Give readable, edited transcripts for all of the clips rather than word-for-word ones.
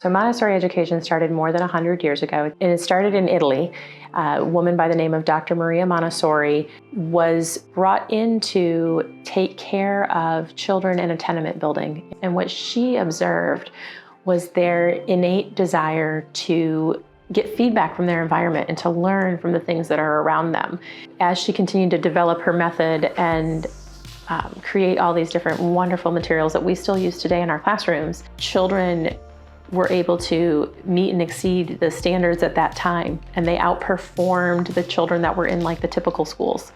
So Montessori education started more than 100 years ago, and it started in Italy. A woman by the name of Dr. Maria Montessori was brought in to take care of children in a tenement building. And what she observed was their innate desire to get feedback from their environment and to learn from the things that are around them. As she continued to develop her method and create all these different wonderful materials that we still use today in our classrooms, children were able to meet and exceed the standards at that time, and they outperformed the children that were in like the typical schools.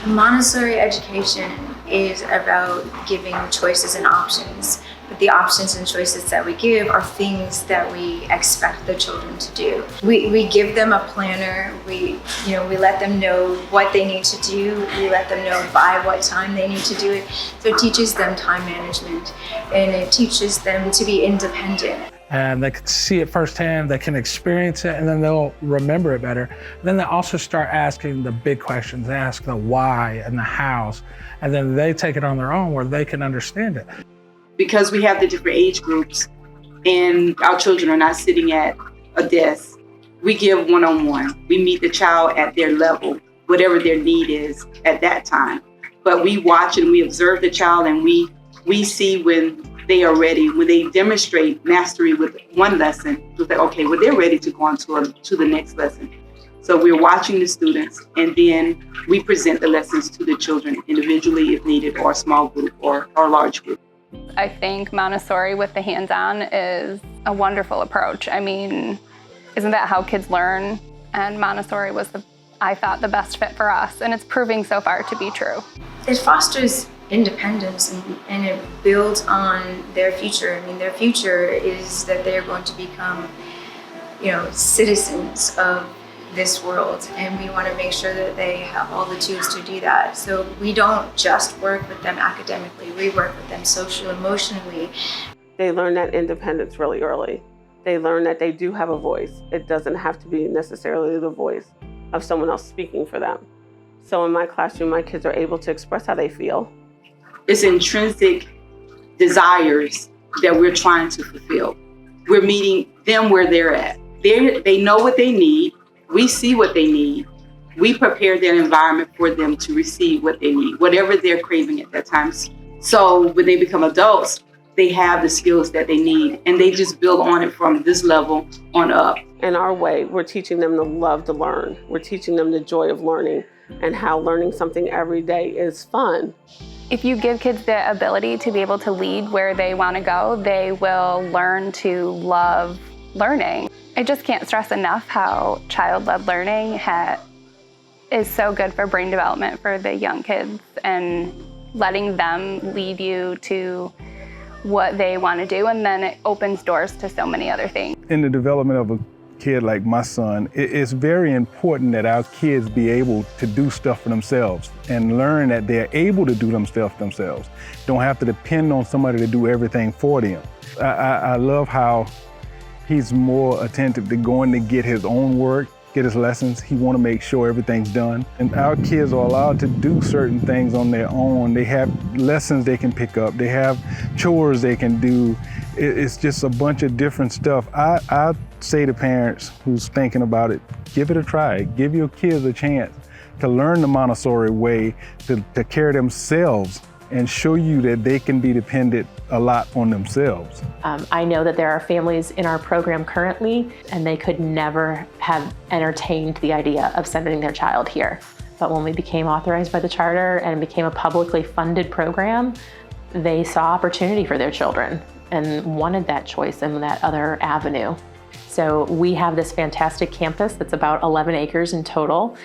Montessori education is about giving choices and options, but the options and choices that we give are things that we expect the children to do. We give them a planner, we let them know what they need to do, we let them know by what time they need to do it. So it teaches them time management, and it teaches them to be independent. And they can see it firsthand, they can experience it, and then they'll remember it better. Then they also start asking the big questions. They ask the why and the hows, and then they take it on their own where they can understand it. Because we have the different age groups and our children are not sitting at a desk, we give one-on-one. We meet the child at their level, whatever their need is at that time. But we watch and we observe the child, and we see when they are ready. When they demonstrate mastery with one lesson, we say, okay, well, they're ready to go on to the next lesson. So we're watching the students, and then we present the lessons to the children individually if needed, or a small group or large group. I think Montessori with the hands-on is a wonderful approach. I mean, isn't that how kids learn? And Montessori was, I thought, the best fit for us, and it's proving so far to be true. It fosters independence, and it builds on their future. I mean, their future is that they're going to become, citizens of this world, and we want to make sure that they have all the tools to do that. So we don't just work with them academically, we work with them social-emotionally. They learn that independence really early. They learn that they do have a voice. It doesn't have to be necessarily the voice of someone else speaking for them. So in my classroom, my kids are able to express how they feel. It's intrinsic desires that we're trying to fulfill. We're meeting them where they're at. They know what they need. We see what they need. We prepare their environment for them to receive what they need, whatever they're craving at that time. So when they become adults, they have the skills that they need, and they just build on it from this level on up. In our way, we're teaching them the love to learn. We're teaching them the joy of learning and how learning something every day is fun. If you give kids the ability to be able to lead where they want to go, they will learn to love learning. I just can't stress enough how child-led learning is so good for brain development for the young kids, and letting them lead you to what they want to do, and then it opens doors to so many other things. In the development of a kid like my son, it's very important that our kids be able to do stuff for themselves and learn that they're able to do them stuff themselves. Don't have to depend on somebody to do everything for them. I love how he's more attentive to going to get his own work, get his lessons. He want to make sure everything's done. And our kids are allowed to do certain things on their own. They have lessons they can pick up. They have chores they can do. It's just a bunch of different stuff. I say to parents who's thinking about it, give it a try. Give your kids a chance to learn the Montessori way, to care themselves, and show you that they can be dependent a lot on themselves. I know that there are families in our program currently, and they could never have entertained the idea of sending their child here. But when we became authorized by the charter and became a publicly funded program, they saw opportunity for their children and wanted that choice and that other avenue. So we have this fantastic campus that's about 11 acres in total.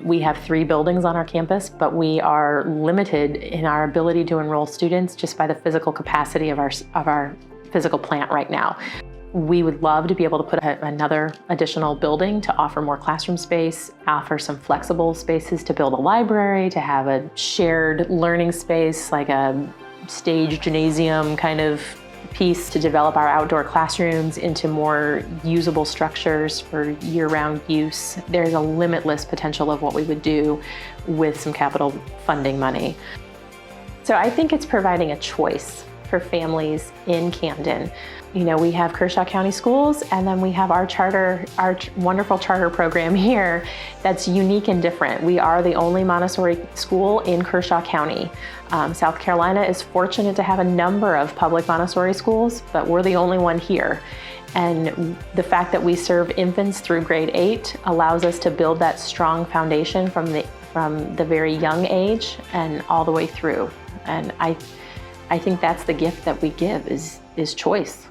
We have 3 buildings on our campus, but we are limited in our ability to enroll students just by the physical capacity of our physical plant right now. We would love to be able to put another additional building to offer more classroom space, offer some flexible spaces to build a library, to have a shared learning space like a stage gymnasium kind of piece, to develop our outdoor classrooms into more usable structures for year-round use. There's a limitless potential of what we would do with some capital funding money. So I think it's providing a choice for families in Camden. You know, we have Kershaw County Schools, and then we have our wonderful charter program here that's unique and different. We are the only Montessori school in Kershaw County. South Carolina is fortunate to have a number of public Montessori schools, but we're the only one here. And the fact that we serve infants through grade 8 allows us to build that strong foundation from the very young age and all the way through. And I think that's the gift that we give is choice.